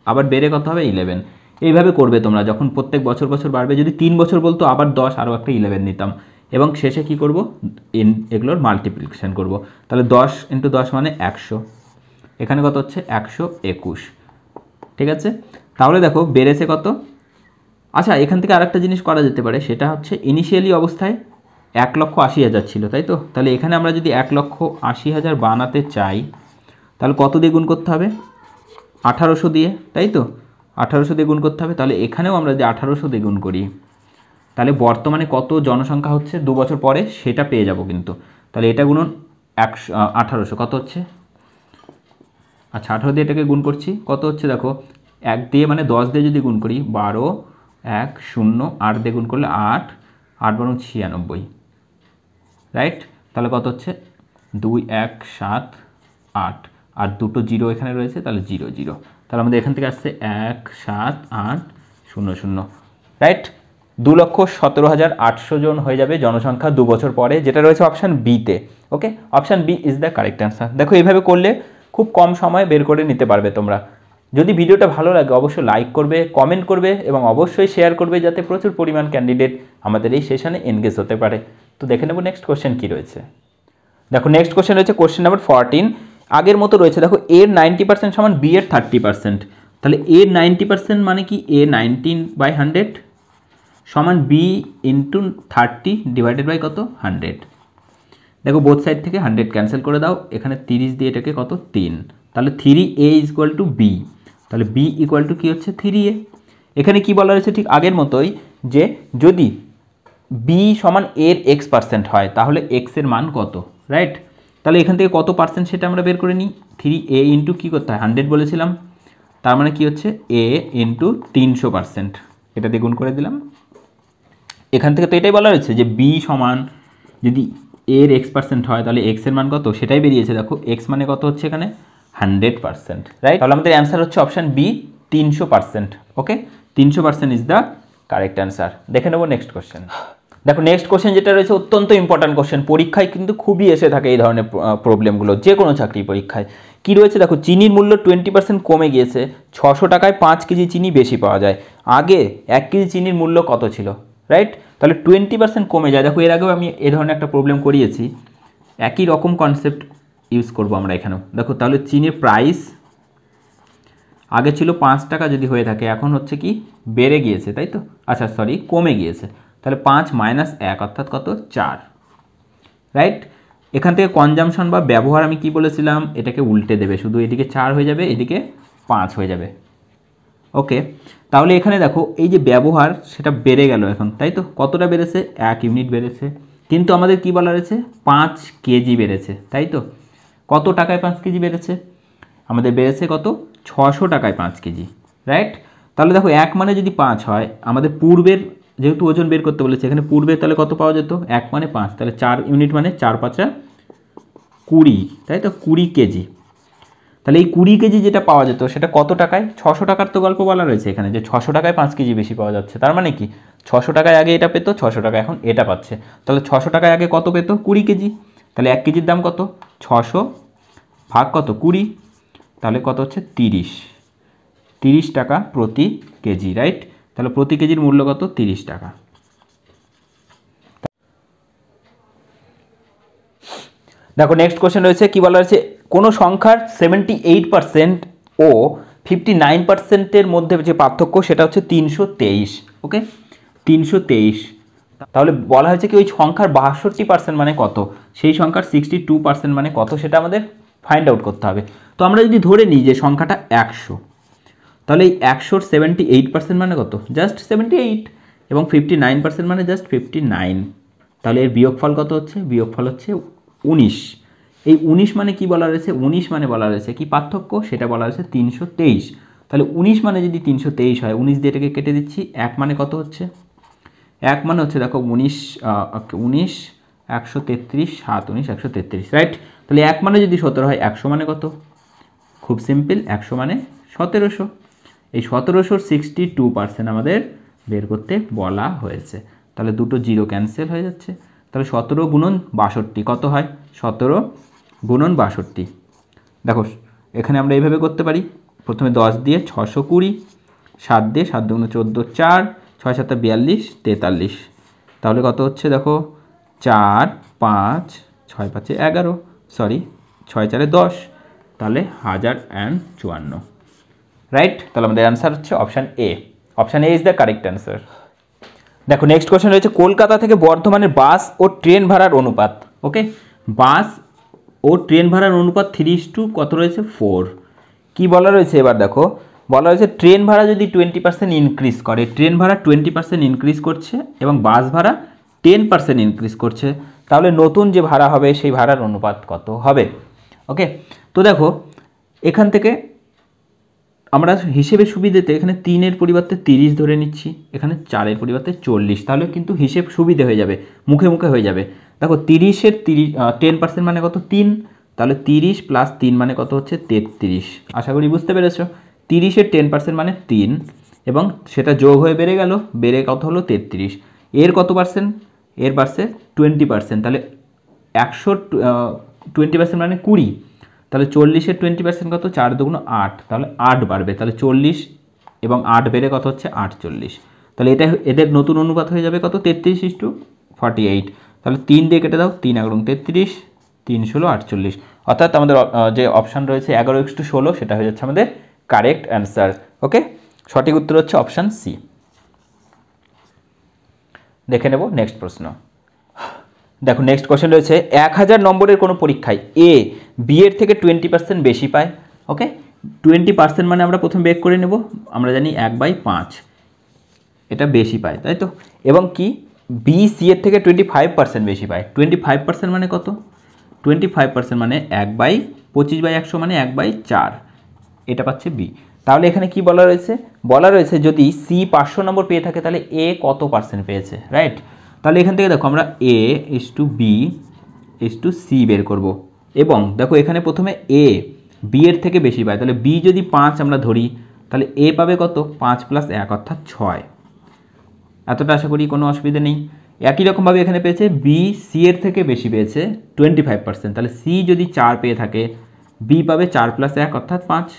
S1: আবার বেড়ে কত হবে 11। এইভাবে করবে তোমরা, যখন প্রত্যেক বছর বছর বাড়বে। যদি 3 বছর বলতো, আবার 10 আরও একটা 11 নিতাম, এবং শেষে কি করব, এগুলোর মাল্টিপ্লিকেশন করব। তাহলে 10 × 10 মানে 100, এখানে কত হচ্ছে 121, ঠিক আছে। তাহলে দেখো বেড়েছে কত। আচ্ছা এখান থেকে আরেকটা জিনিস করা যেতে পারে, সেটা হচ্ছে ইনিশিয়ালি অবস্থায় 1,80,000 ছিল, তাই তো। তাহলে এখানে আমরা যদি 1,80,000 বানাতে চাই, তাহলে কত দিয়ে গুণ করতে হবে, 1800 দিয়ে, তাই তো। 1800 দিয়ে গুণ করতে হবে। তাহলে এখানেও আমরা যদি 1800 দিয়ে গুণ করি, তাহলে বর্তমানে কত জনসংখ্যা হচ্ছে 2 বছর পরে সেটা পেয়ে যাব কিন্তু। তাহলে এটা গুণন 1800 কত হচ্ছে, আচ্ছা 18 দিয়ে এটাকে গুণ করছি, কত হচ্ছে দেখো 1 দিয়ে মানে 10 দিয়ে যদি গুণ করি 12, 1 0, 8 দিয়ে গুণ করলে 8, 8 × 96, রাইট। তাহলে কত হচ্ছে 2 1 7 8, আর দুটো জিরো এখানে রয়েছে, তাহলে 0 0। তাহলে আমাদের এখান থেকে আসছে 1 7 8 0 0, রাইট। 2,17,800 জন হয়ে যাবে জনসংখ্যা 2 বছর পরে, যেটা রয়েছে অপশান বিতে। Okay, option B is the correct answer. দেখো এইভাবে করলে খুব কম সময়ে বের করে নিতে পারবে তোমরা। যদি ভিডিওটা ভালো লাগে অবশ্যই লাইক করবে, কমেন্ট করবে এবং অবশ্যই শেয়ার করবে, যাতে প্রচুর পরিমাণ ক্যান্ডিডেট আমাদের এই সেশনে এনগেজ হতে পারে। তো দেখে নেব নেক্সট কোশ্চেন কী রয়েছে। দেখো নেক্সট কোশ্চেন রয়েছে কোশ্চেন নাম্বার 14। আগের মতো রয়েছে, দেখো এর 90% সমান বি এর 30%। তাহলে এর 90% মানে কি, এ 19/100 সমান বি ইন্টু 30 ডিভাইডেড বাই কত 100। দেখো বোথ সাইড থেকে 100 ক্যান্সেল করে দাও, এখানে 30 দিয়ে এটাকে কত 3, তাহলে 3a ইকুয়াল টু বি। তাহলে বি ইকুয়াল টু কী হচ্ছে 3a। এখানে কি বলা রয়েছে ঠিক আগের মতোই, যে যদি বি সমান এর x% হয় তাহলে x এর মান কত, রাইট। তাহলে এখান থেকে কত পার্সেন্ট সেটা আমরা বের করে নিই। 3a ইন্টু কী করতে হয় 100 বলেছিলাম, তার মানে কি হচ্ছে a ইন্টু 300%, এটা দিয়ে গুণ করে দিলাম। এখান থেকে তো এটাই বলা হয়েছে যে বি সমান যদি এর x% হয় তাহলে x এর মান কত সেটাই বেরিয়েছে। দেখো x মানে কত হচ্ছে এখানে 100%, রাইট। তাহলে আমাদের অ্যান্সার হচ্ছে option B 300%। Okay, 300% is the correct answer. দেখে নেব নেক্সট কোশ্চেন। দেখো নেক্সট কোশ্চেন যেটা রয়েছে অত্যন্ত ইম্পর্ট্যান্ট কোশ্চেন, পরীক্ষায় কিন্তু খুবই এসে থাকে এই ধরনের প্রবলেমগুলো, যে কোনো চাকরি পরীক্ষায়। কি রয়েছে দেখো, চিনির মূল্য 20% কমে গিয়েছে, 600 টাকায় 5 কেজি চিনি বেশি পাওয়া যায়। আগে 1 কেজি চিনির মূল্য কত ছিল, রাইট। তাহলে 20% কমে যায়। দেখো এর আগেও আমি এই ধরনের একটা প্রবলেম করিয়েছি, একই রকম কনসেপ্ট ইউজ করব আমরা এখানেও। দেখো তাহলে চিনির প্রাইস আগে ছিল 5 টাকা যদি হয়ে থাকে, এখন হচ্ছে কি বেড়ে গিয়েছে, তাই তো, আচ্ছা সরি কমে গিয়েছে। তাহলে 5 - 1 অর্থাৎ কত 4, রাইট। এখান থেকে কনজামশন বা ব্যবহার আমি কি বলেছিলাম, এটাকে উল্টে দেবে, শুধু এদিকে 4 হয়ে যাবে, এদিকে 5 হয়ে যাবে। ওকে, তাহলে এখানে দেখো এই যে ব্যবহার সেটা বেড়ে গেল এখন, তাই তো, কতটা বেড়েছে 1 ইউনিট বেড়েছে, কিন্তু আমাদের কি বলা রয়েছে 5 কেজি বেড়েছে, তাই তো। কত টাকায় 5 কেজি বেড়েছে, আমাদের বেড়েছে কত 600 টাকায় 5 কেজি, রাইট। তাহলে দেখো 1 মানে যদি 5 হয়, আমাদের পূর্বের যেহেতু ওজন বের করতে বলেছে এখানে পূর্বে, তাহলে কত পাওয়া যেত 1 মানে 5, তাহলে 4 ইউনিট মানে 4 × 5 = 20, তাই তো 20 কেজি। তাহলে এই 20 কেজি যেটা পাওয়া যেত সেটা কত টাকায়, 600 টাকার তো গল্প বলা রয়েছে এখানে, যে 600 টাকায় 5 কেজি বেশি পাওয়া যাচ্ছে। তার মানে কি 600 টাকায় আগে এটা পেতো, 600 টাকা এখন এটা পাচ্ছে। তাহলে 600 টাকায় আগে কত পেতো 20 কেজি, তাহলে 1 কেজির দাম কত 600 ভাগ কত 20, তাহলে কত হচ্ছে 30 টাকা প্রতি কেজি, রাইট। তাহলে প্রতি কেজির মূল্য কত 30 টাকা। দেখো নেক্সট কোশ্চেন রয়েছে, কি বলা রয়েছে, কোনো সংখ্যার 78% ও 59%-এর মধ্যে যে পার্থক্য সেটা হচ্ছে 323। ওকে, 323। তাহলে বলা হয়েছে কি ওই সংখ্যার 62% মানে কত, সেই সংখ্যার 62% মানে কত, সেটা আমাদের ফাইন্ড আউট করতে হবে। তো আমরা যদি ধরে নিই যে সংখ্যাটা 100, তাহলে এই 100-র 78% মানে কত, জাস্ট 78, এবং 59% মানে জাস্ট 59। তাহলে এর বিয়োগফল কত হচ্ছে, বিয়োগফল হচ্ছে 19। এই 19 মানে কি বলা রয়েছে, 19 মানে বলা রয়েছে কি পার্থক্য, সেটা বলা রয়েছে 323। তাহলে 19 মানে যদি 323 হয়, 19 দিয়ে এটাকে কেটে দিচ্ছি, 1 মানে কত হচ্ছে, 1 মানে হচ্ছে দেখো 19 133, 7 19 133, রাইট। তাহলে 1 মানে যদি 17 হয়, 100 মানে কত, খুব সিম্পল, 100 মানে 1700। এই 1700-র 62% আমাদের বের করতে বলা হয়েছে। তাহলে দুটো জিরো ক্যান্সেল হয়ে যাচ্ছে, তাহলে 17 × 62 কত হয়, 17 × 62। দেখো এখানে আমরা এইভাবে করতে পারি, প্রথমে 10 দিয়ে 620, 7 দিয়ে 7 × 14 4, 6 7 42 43, তাহলে কত হচ্ছে দেখো 4 5 6 5 11, সরি 6 4 10, তাহলে 1054, রাইট। তাহলে আমাদের অ্যান্সার হচ্ছে option A. Option A is the correct answer. দেখো নেক্সট কোশ্চেন রয়েছে, কলকাতা থেকে বর্ধমানের বাস ও ট্রেন ভাড়ার অনুপাত। ওকে, বাস ও ট্রেন ভাড়ার অনুপাত 3:, কত রয়েছে 4। কি বলা রয়েছে এবার দেখো, বলা হয়েছে ট্রেন ভাড়া যদি 20% ইনক্রিজ করে, ট্রেন ভাড়া 20% ইনক্রিজ করছে এবং বাস ভাড়া 10% ইনক্রিজ করছে, তাহলে নতুন যে ভাড়া হবে সেই ভাড়ার অনুপাত কত হবে? ওকে, তো দেখো এখান থেকে আমরা হিসেবে সুবিধেতে এখানে 3-এর পরিবর্তে 30 ধরে নিচ্ছি, এখানে 4-এর পরিবর্তে 40, তাহলে কিন্তু হিসেব সুবিধে হয়ে যাবে, মুখে মুখে হয়ে যাবে। দেখো 30-এর 10% মানে কত? 3, তাহলে 30 + 3 মানে কত হচ্ছে? 33। আশা করি বুঝতে পেরেছো। 30-এর 10% মানে 3 এবং সেটা যোগ হয়ে বেড়ে গেল, বেড়ে কত হলো? 33। এর কত পার্সেন্ট? এর বাড়ছে 20%, তাহলে 20% মানে 20, তাহলে 40-এর 20% কত? 4 × 2 = 8, তাহলে 8 বাড়বে, তাহলে 40 এবং 8 বেড়ে কত হচ্ছে? 48। তাহলে এটা এদের নতুন অনুপাত হয়ে যাবে কত? 33:48। তাহলে 3 দিয়ে কেটে দাও, 3 × 1 = 33, 3 × 16 = 48। অর্থাৎ আমাদের যে অপশান রয়েছে 11:16 সেটা হয়ে যাচ্ছে আমাদের কারেক্ট অ্যান্সার। ওকে, সঠিক উত্তর হচ্ছে অপশান সি। দেখে নেব নেক্সট প্রশ্ন। দেখো নেক্সট কোশ্চেন রয়েছে 1000 নম্বরের কোনো পরীক্ষায় এ বি এর থেকে 20% বেশি পায়। ওকে, 20% মানে আমরা প্রথমে বের করে নেব, আমরা জানি 1/5, এটা বেশি পায়, তাই তো। এবং কি বি সি এর থেকে 25% বেশি পায়। 25% মানে কত? 25% মানে 1/25/100 মানে 1/4, এটা পাচ্ছে বি। তাহলে এখানে কি বলা রয়েছে? বলা রয়েছে যদি সি 500 নম্বর পেয়ে থাকে তাহলে এ কত পার্সেন্ট পেয়েছে, রাইট। তাহলে এখান থেকে দেখো আমরা এ বি সি বের করব এবং দেখো এখানে প্রথমে এ বি এর থেকে বেশি পায়, তাহলে বি যদি 5 আমরা ধরি তাহলে এ পাবে কত? 5 + 1 অর্থাৎ 6। এতটা আশা করি কোনো অসুবিধা নেই। একই রকমভাবে এখানে পেয়েছে বি সি এর থেকে বেশি পেয়েছে 25%, তাহলে সি যদি 4 পেয়ে থাকে বি পাবে 4 + 1 অর্থাৎ 5।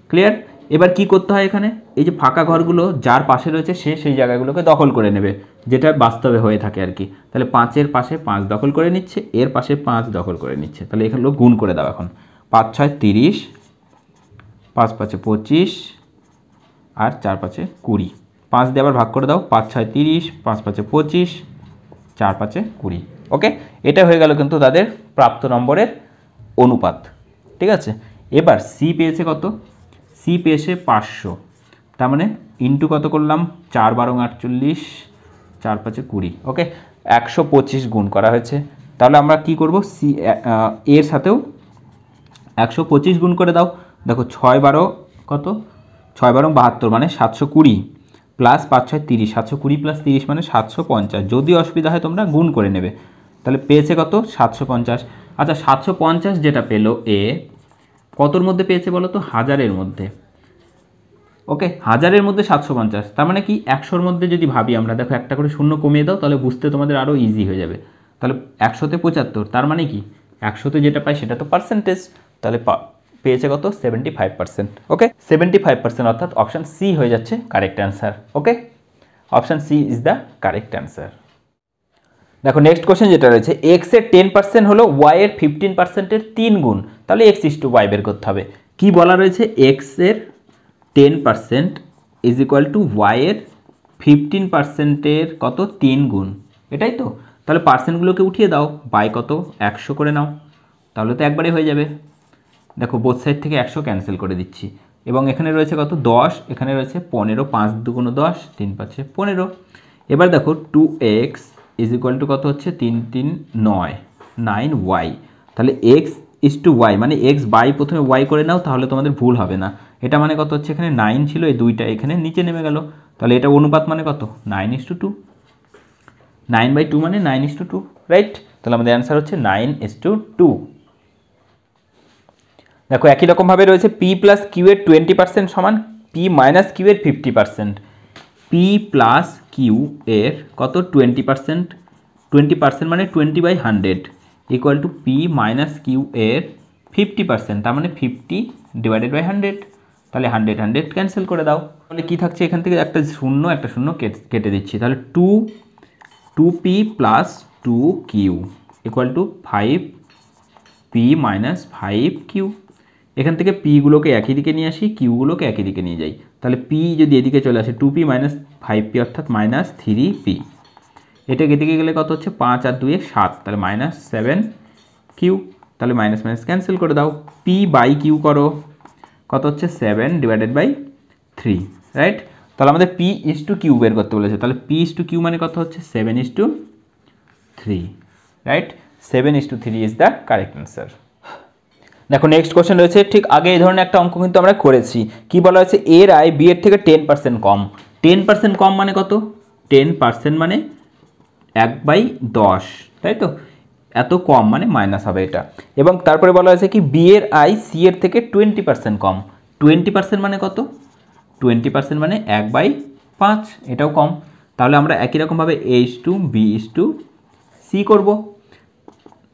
S1: ক্লিয়ার? এবার কি করতে হয়? এখানে এই যে ফাঁকা ঘরগুলো যার পাশে রয়েছে সে সেই জায়গাগুলোকে দখল করে নেবে, যেটা বাস্তবে হয়ে থাকে আর কি। তাহলে 5-এর পাশে 5 দখল করে নিচ্ছে, এর পাশে 5 দখল করে নিচ্ছে, তাহলে এখানে গুণ করে দাও। এখন 5 × 6 = 30, 5 × 5 = 25 আর 4 × 5 = 20। 5 দিয়ে আবার ভাগ করে দাও, 5 × 6 = 30, 5 × 5 = 25, 4 × 5 = 20। ওকে, এটা হয়ে গেল কিন্তু তাদের প্রাপ্ত নম্বরের অনুপাত। ঠিক আছে, এবার সি পেয়েছে কত? সি পেয়েছে 500, তার মানে ইন্টু কত করলাম? 4 × 12 = 48, 4 × 5 = 20। ওকে, 125 গুণ করা হয়েছে। তাহলে আমরা কি করব? সি এর সাথেও 125 গুণ করে দাও। দেখো 6 × 12 কত? 6 × 12 = 72, মানে 720 প্লাস 5 × 6 = 30, 720 + 30 মানে 750। যদি অসুবিধা হয় তোমরা গুণ করে নেবে। তাহলে পেয়েছে কত? 750। আচ্ছা 750 যেটা পেলো এ কতর মধ্যে পেয়েছে বলো তো? 1000-এর মধ্যে। ওকে, 1000-এর মধ্যে 750, তার মানে কি 100-র মধ্যে যদি ভাবি আমরা, দেখো একটা করে শূন্য কমিয়ে দাও, তাহলে বুঝতে তোমাদের আরও ইজি হয়ে যাবে। তাহলে 100-তে 75, তার মানে কি 100-তে যেটা পাই সেটা তো পার্সেন্টেজ, তাহলে পেয়েছে কত? 75%। ওকে, 75%, অর্থাৎ অপশান সি হয়ে যাচ্ছে correct answer. Okay, option C is the correct answer. দেখো নেক্সট কোশ্চেন যেটা রয়েছে এক্স এর 10% হলো ওয়াই এর 15%-এর 3 গুণ, তাহলে এক্স ইস টু ওয়াই বের করতে হবে। কি বলা রয়েছে? এক্স এর 10% = ওয়াই এর 15%-এর কত? 3 গুণ, এটাই তো। তাহলে পার্সেন্টগুলোকে উঠিয়ে দাও, বাই কত? 100 করে নাও, তাহলে তো একবারে হয়ে যাবে। দেখো বোথ সাইড থেকে 100 ক্যান্সেল করে দিচ্ছি এবং এখানে রয়েছে কত? 10, এখানে রয়েছে 15, 5 × 2 = 10, 3 × 5 = 15। এবার দেখো 2x = কত হচ্ছে? 3 × 3 = 9, 9y। তাহলে x ইস টু ওয়াই মানে x বাই প্রথমে y করে নাও, তাহলে তোমাদের ভুল হবে না। এটা মানে কত হচ্ছে? এখানে 9 ছিল, এই 2টা এখানে নিচে নেমে গেল, তাহলে এটা অনুপাত মানে কত? 9:2, 9/2 মানে 9:2, রাইট। তাহলে আমাদের অ্যান্সার হচ্ছে 9:2। দেখো একই রকমভাবে রয়েছে p + q এর 20% সমান p - q এর 50%। p + q এর কত? 20%, 20% মানে 20/100 = p - q এর 50%, তার মানে 50/100। তাহলে 100 100 ক্যান্সেল করে দাও, তাহলে কি থাকছে? এখান থেকে একটা শূন্য কেটে দিচ্ছি, তাহলে 2p + 2q = 5p - 5q। এখান থেকে p গুলোকে একই দিকে নিয়ে আসি, q গুলোকে একই দিকে নিয়ে যাই, তাহলে p যদি এদিকে চলে আসে 2p - 5p অর্থাৎ -3p। এটা এদিকে গেলে কত হচ্ছে? 5 আর 2 = 7, তাহলে -7q। তাহলে মাইনাস মাইনাস ক্যান্সেল করে দাও, p/q করো, কত হচ্ছে 7/3, রাইট। তাহলে আমাদের P/Q বের করতে বলেছে, তাহলে P/Q মানে কত হচ্ছে 7/3, right. 7/3 is the correct answer. দেখো নেক্সট কোশ্চেন রয়েছে, ঠিক আগে এই ধরনের একটা অঙ্ক কিন্তু আমরা করেছি। কি বলা হয়েছে, এর আয় বি এর থেকে 10% কম। 10% কম মানে কত, 10% মানে 1/10, তাই তো, এত কম মানে মাইনাস হবে এটা। এবং তারপরে বলা হয়েছে কি বি এর আয় সি এর থেকে 20% কম। 20% মানে কত, 20% মানে 1/5, এটাও কম। তাহলে আমরা একই রকমভাবে A/B/C করব।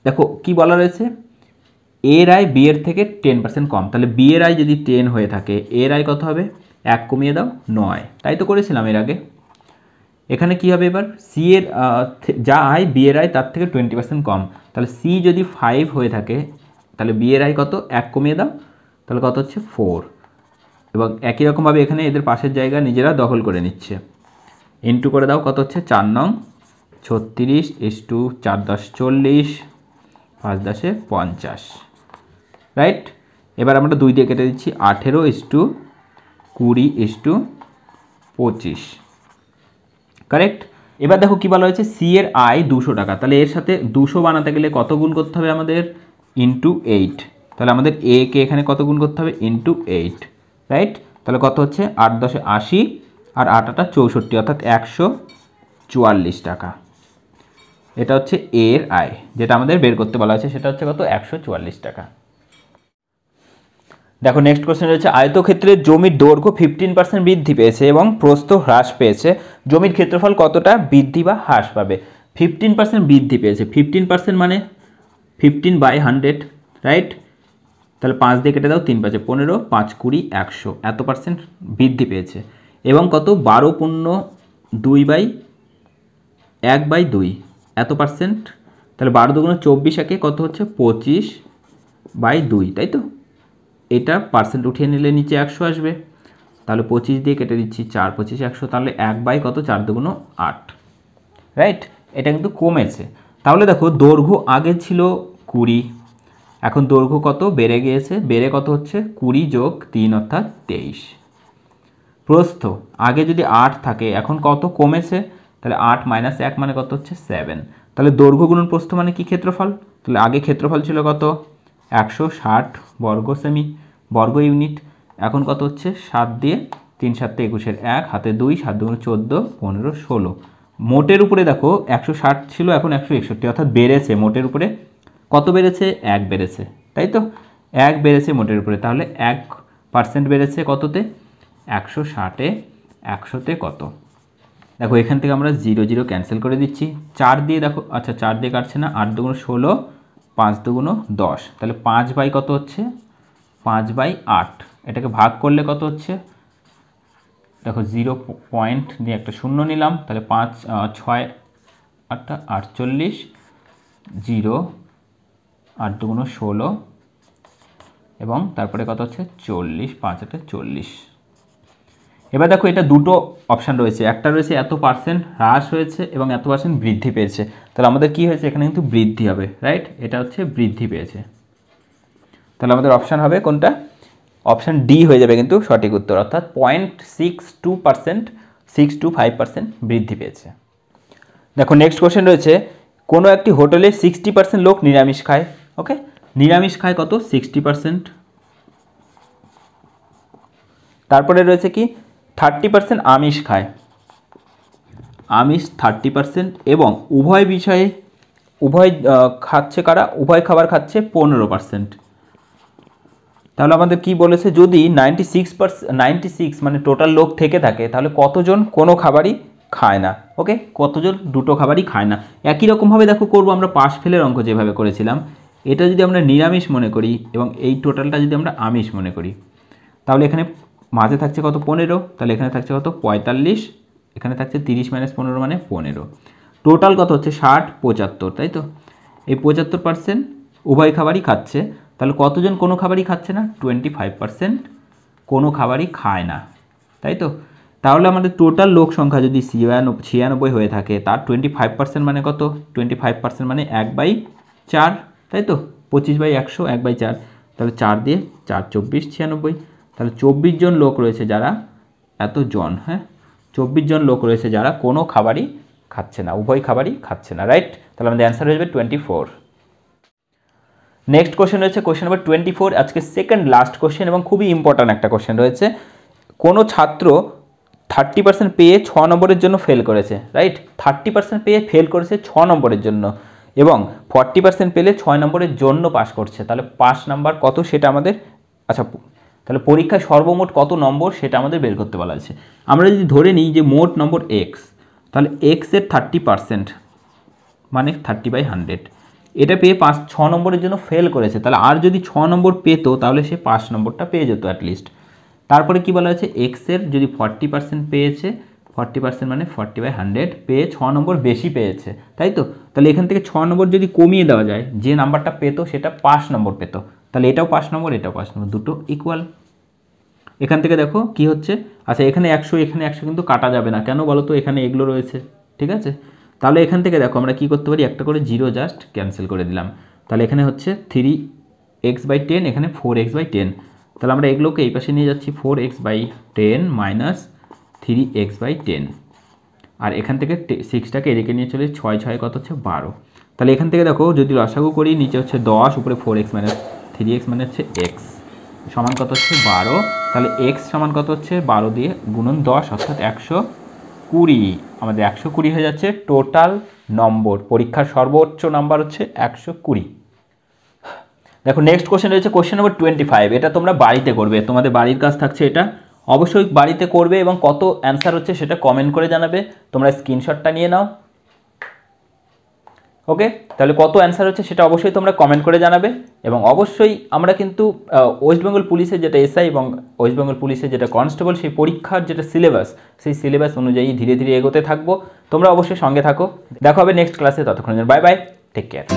S1: দেখো কি বলা রয়েছে, এর আয় বি এর থেকে 10% কম, তাহলে বি এর আয় যদি 10 হয়ে থাকে, এর আয় কত হবে, 1 কমিয়ে দাও 9, তাই তো করেছিলাম এর আগে। এখানে কি হবে এবার, সি এর যা আয় বি এর আয় তার থেকে 20% কম, তাহলে সি যদি 5 হয়ে থাকে, তাহলে বি এর আয় কত, 1 কমিয়ে দাও, তাহলে কত হচ্ছে 4। এবং একই রকমভাবে এখানে এদের পাশের জায়গা নিজেরা দখল করে নিচ্ছে, ইন্টু করে দাও, কত হচ্ছে 4 নং 36 = 4 × 10 = 40, 5 × 10 = 50, রাইট। এবার আমরা 2 দিয়ে কেটে দিচ্ছি, 18 = 20 = 25, কারেক্ট। এবার দেখো কি বলা হয়েছে, সি এর আয় 200 টাকা, তাহলে এর সাথে 200 বানাতে গেলে কত গুণ করতে হবে আমাদের, × 8, তাহলে আমাদের এ কে এখানে কত গুণ করতে হবে, × 8, রাইট। তাহলে কত হচ্ছে 8 × 10 = 80, আর 8 × 8 = 64, অর্থাৎ 144 টাকা। এটা হচ্ছে এর আয়, যেটা আমাদের বের করতে বলা হয়েছে, সেটা হচ্ছে কত, 144 টাকা। দেখো নেক্সট কোশ্চেন রয়েছে, আয়তক্ষেত্রের জমির দৈর্ঘ্য 15% বৃদ্ধি পেয়েছে এবং প্রস্থ হ্রাস পেয়েছে, জমির ক্ষেত্রফল কতটা বৃদ্ধি বা হ্রাস পাবে। 15% বৃদ্ধি পেয়েছে, 15% মানে 15/100, রাইট। তাহলে 5 দিয়ে কেটে দাও, 3 × 5 = 15, 5 × 20 = 100, এত পার্সেন্ট বৃদ্ধি পেয়েছে। এবং কত, 12/1/2, এত পার্সেন্ট। তাহলে 12 × 2 = 24, একে কত হচ্ছে 25/2, তাই তো। এটা পার্সেন্ট উঠিয়ে নিলে নিচে 100 আসবে, তাহলে 25 দিয়ে কেটে দিচ্ছি, 4 × 25 = 100, তাহলে 1/কত, 4 × 2 = 8, রাইট। এটা কিন্তু কমেছে। তাহলে দেখো দৈর্ঘ্য আগে ছিল 20, এখন দৈর্ঘ্য কত বেড়ে গিয়েছে, বেড়ে কত হচ্ছে 20 + 3 অর্থাৎ 23। প্রস্থ আগে যদি 8 থাকে, এখন কত কমেছে, তাহলে 8 - 1 মানে কত হচ্ছে 7। তাহলে দৈর্ঘ্য গুণন প্রস্থ মানে কি, ক্ষেত্রফল। তাহলে আগে ক্ষেত্রফল ছিল কত, 160 বর্গ সেমি, বর্গ ইউনিট। এখন কত হচ্ছে, 7 দিয়ে 3 × 7 = 21, 1 হাতে 2, 7 × 2 = 14, 15, 16। মোটের উপরে দেখো 160 ছিল, এখন 161, অর্থাৎ বেড়েছে। মোটের উপরে কত বেড়েছে, 1 বেড়েছে, তাই তো, 1 বেড়েছে মোটের উপরে। তাহলে 1% বেড়েছে কততে, 160-এ, 100-তে কত। দেখো এখান থেকে আমরা 0 0 ক্যান্সেল করে দিচ্ছি, 4 দিয়ে দেখো, আচ্ছা 4 দিয়ে কাটছে না, 8 × 2 = 16, 5 × 2 = 10, তাহলে 5 কত হচ্ছে, 5/8। এটাকে ভাগ করলে কত হচ্ছে, দেখো 0 পয়েন্ট দিয়ে একটা শূন্য নিলাম, তাহলে 5 6 8 48, 0 8 × 2 = 16, এবং তারপরে কত হচ্ছে 40, 5 × 8 = 40। এবার দেখো এটা দুটো অপশান রয়েছে, একটা রয়েছে এত পার্সেন্ট হ্রাস হয়েছে এবং এত পার্সেন্ট বৃদ্ধি পেয়েছে। তাহলে আমাদের কি হয়েছে, এখানে কিন্তু বৃদ্ধি হবে, রাইট। এটা হচ্ছে বৃদ্ধি পেয়েছে, তাহলে আমাদের অপশান হবে কোনটা, অপশান ডি হয়ে যাবে কিন্তু সঠিক উত্তর, অর্থাৎ 0.62%, 6 to 5% বৃদ্ধি পেয়েছে। দেখো নেক্সট কোশ্চেন রয়েছে, কোনো একটি হোটেলে 60% লোক নিরামিষ খায়, ওকে, নিরামিষ খায় কত, 60%। তারপরে রয়েছে কি 30% আমিষ খায়, আমিষ 30%, এবং উভয় বিষয়ে উভয় খাচ্ছে কারা, উভয় খাবার খাচ্ছে 15%। তাহলে আমাদের কি বলেছে, যদি 96 মানে টোটাল লোক থেকে থাকে, তাহলে কতজন কোনো খাবারই খায় না, ওকে, কতজন দুটো খাবারই খায় না। একই রকমভাবে দেখো করবো আমরা পাশ ফেলের অঙ্ক যেভাবে করেছিলাম, এটা যদি আমরা নিরামিষ মনে করি এবং এই টোটালটা যদি আমরা আমিষ মনে করি, তাহলে এখানে মাঝে থাকছে কত, 15, তাহলে এখানে থাকছে কত 45, এখানে থাকছে 30 - 15 মানে 15, টোটাল কত হচ্ছে 60 75, তাই তো। এই 75% উভয় খাবারই খাচ্ছে, তাহলে কতজন কোনো খাবারই খাচ্ছে না, 25% কোনো খাবারই খায় না, তাই তো। তাহলে আমাদের টোটাল লোক সংখ্যা যদি 96 হয়ে থাকে, তার 25% মানে কত, 25% মানে 1/4, তাই তো, 25/100, 1/4, তাহলে 4 দিয়ে 4 24 96, তাহলে 24 জন লোক রয়েছে যারা, এত জন, হ্যাঁ 24 জন লোক রয়েছে যারা কোনো খাবারই খাচ্ছে না, উভয় খাবারই খাচ্ছে না, রাইট। তাহলে আমাদের অ্যান্সার হয়ে যাবে 24। নেক্সট কোশ্চেন রয়েছে কোশ্চেন নাম্বার 24, আজকে সেকেন্ড লাস্ট কোশ্চেন এবং খুবই ইম্পর্ট্যান্ট একটা কোশ্চেন রয়েছে। কোনো ছাত্র 30% পেয়ে 6 নম্বরের জন্য ফেল করেছে, রাইট। 30% পেয়ে ফেল করেছে 6 নম্বরের জন্য এবং 40% পেলে 6 নম্বরের জন্য পাস করছে। তাহলে পাস নাম্বার কত সেটা আমাদের, আচ্ছা তাহলে পরীক্ষায় সর্বমোট কত নম্বর সেটা আমাদের বের করতে বলা আছে। আমরা যদি ধরে নিই যে মোট নম্বর এক্স, তাহলে এক্সের 30% মানে 30/100, এটা পেয়ে 6 নম্বরের জন্য ফেল করেছে। তাহলে আর যদি 6 নম্বর পেতো তাহলে সে 5 নম্বরটা পেয়ে যেত অ্যাটলিস্ট। তারপরে কি বলা হয়েছে, এক্সের যদি 40% পেয়েছে, 40% মানে 40/100 পেয়ে 6 নম্বর বেশি পেয়েছে, তাই তো। তাহলে এখান থেকে 6 নম্বর যদি কমিয়ে দেওয়া যায়, যে নাম্বারটা পেতো সেটা 5 নম্বর পেতো, তাহলে এটাও 5 নম্বর এটাও 5 নম্বর, দুটো ইকুয়াল। এখান থেকে দেখো কি হচ্ছে, আচ্ছা এখানে 100 এখানে 100 কিন্তু কাটা যাবে না, কেন বলো তো, এখানে এগুলো রয়েছে, ঠিক আছে। তাহলে এখান থেকে দেখো আমরা কি করতে পারি, একটা করে জিরো জাস্ট ক্যান্সেল করে দিলাম। তাহলে এখানে হচ্ছে 3x/10, এখানে 4x/10, তাহলে আমরা এগুলোকে এই পাশে নিয়ে যাচ্ছি, 4x/10 মাইনাস 3x/10, আর এখান থেকে 6টাকে এদিকে নিয়ে চলে 6 6 কত হচ্ছে 12। তাহলে এখান থেকে দেখো যদি লসাগু করি, নিচে হচ্ছে 10, উপরে 4x মাইনাস 3x মানে হচ্ছে x সমান কত হচ্ছে 12। তাহলে x সমান কত হচ্ছে 12 দিয়ে গুণন 10 অর্থাৎ 120, আমাদের 120 হয়ে যাচ্ছে টোটাল নম্বর। পরীক্ষার সর্বোচ্চ নাম্বার হচ্ছে 120। দেখো নেক্সট কোশ্চেন রয়েছে কোশ্চেন নাম্বার 25, এটা তোমরা বাড়িতে করবে, তোমাদের বাড়ির কাজ থাকছে এটা, অবশ্যই বাড়িতে করবে এবং কত অ্যান্সার হচ্ছে সেটা কমেন্ট করে জানাবে। তোমরা স্ক্রিনশটটা নিয়ে নাও, ওকে। তাহলে কত অ্যান্সার হচ্ছে সেটা অবশ্যই তোমরা কমেন্ট করে জানাবে। এবং অবশ্যই আমরা কিন্তু ওয়েস্ট বেঙ্গল পুলিশের যেটা এসআই এবং ওয়েস্ট বেঙ্গল পুলিশের যেটা কনস্টেবল, সেই পরীক্ষার যেটা সিলেবাস, সেই সিলেবাস অনুযায়ী ধীরে ধীরে এগোতে থাকবো। তোমরা অবশ্যই সঙ্গে থাকো, দেখা হবে নেক্সট ক্লাসে, ততক্ষণ বাই বাই, টেক কেয়ার।